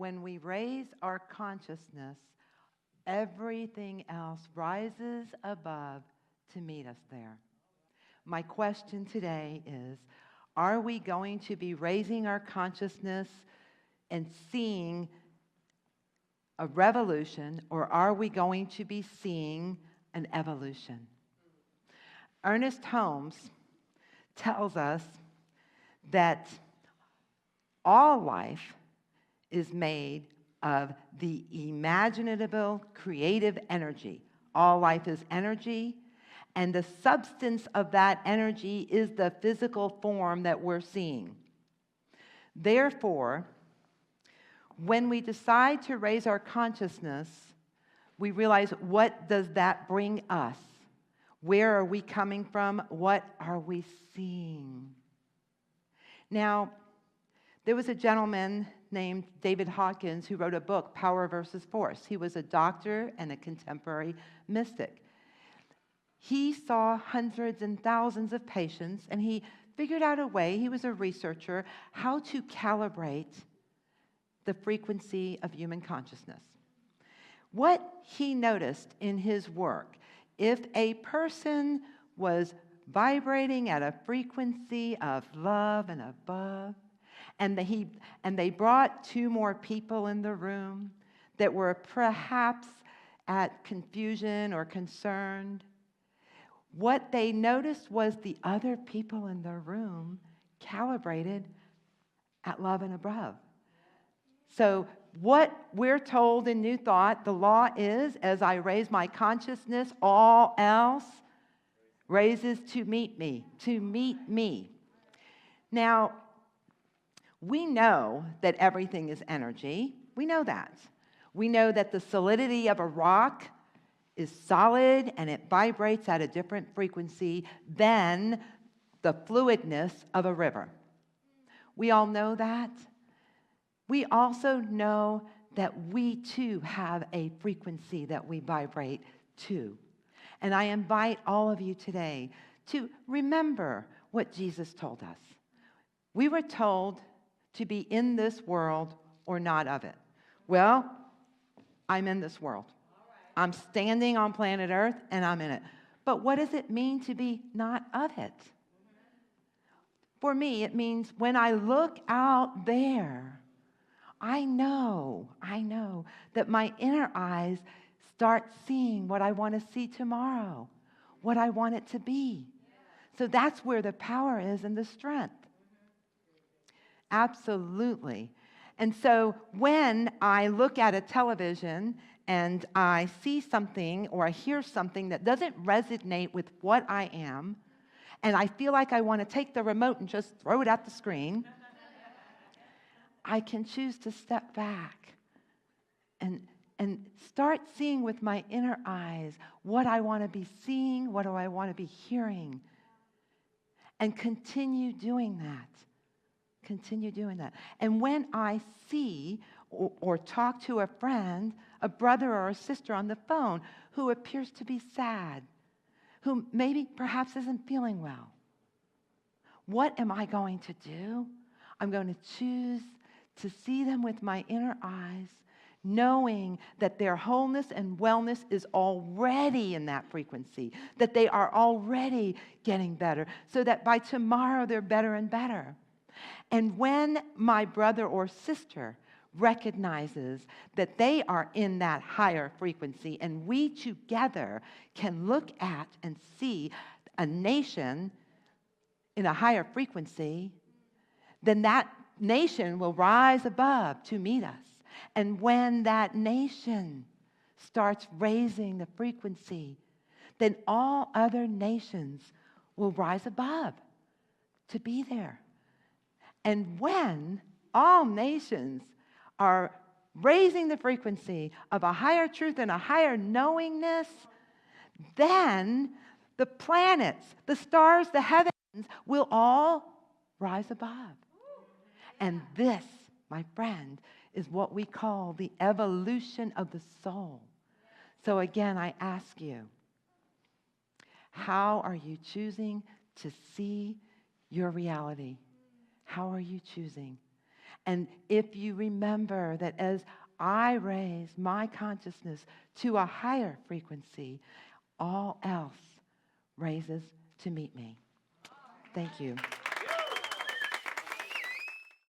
When we raise our consciousness, everything else rises above to meet us there. My question today is, are we going to be raising our consciousness and seeing a revolution, or are we going to be seeing an evolution? Ernest Holmes tells us that all life is made of the imaginative, creative energy. All life is energy, and the substance of that energy is the physical form that we're seeing. Therefore, when we decide to raise our consciousness, we realize, what does that bring us? Where are we coming from? What are we seeing? Now, there was a gentleman named David Hawkins who wrote a book, Power versus Force. He was a doctor and a contemporary mystic. He saw hundreds and thousands of patients, and he figured out a way, he was a researcher, how to calibrate the frequency of human consciousness. What he noticed in his work, if a person was vibrating at a frequency of love and above, and they brought two more people in the room that were perhaps at confusion or concerned, what they noticed was the other people in the room calibrated at love and above. So what we're told in New Thought, the law is, as I raise my consciousness, all else raises to meet me, to meet me. Now, we know that everything is energy. We know that. We know that the solidity of a rock is solid and it vibrates at a different frequency than the fluidness of a river. We all know that. We also know that we too have a frequency that we vibrate to. And I invite all of you today to remember what Jesus told us. We were told to be in this world or not of it. Well, I'm in this world. I'm standing on planet Earth and I'm in it. But what does it mean to be not of it? For me, it means when I look out there, I know that my inner eyes start seeing what I want to see tomorrow, what I want it to be. So that's where the power is and the strength. Absolutely. And so when I look at a television and I see something or I hear something that doesn't resonate with what I am, and I feel like I want to take the remote and just throw it at the screen, I can choose to step back and start seeing with my inner eyes what I want to be seeing, what do I want to be hearing, and continue doing that. Continue doing that. And when I see or talk to a friend, a brother or a sister on the phone who appears to be sad, who maybe perhaps isn't feeling well, what am I going to do? I'm going to choose to see them with my inner eyes, knowing that their wholeness and wellness is already in that frequency, that they are already getting better, so that by tomorrow they're better and better. And when my brother or sister recognizes that they are in that higher frequency, and we together can look at and see a nation in a higher frequency, then that nation will rise above to meet us. And when that nation starts raising the frequency, then all other nations will rise above to be there. And when all nations are raising the frequency of a higher truth and a higher knowingness, then the planets, the stars, the heavens will all rise above. And this, my friend, is what we call the evolution of the soul. So again, I ask you, how are you choosing to see your reality? How are you choosing? And if you remember that as I raise my consciousness to a higher frequency, all else raises to meet me. Thank you.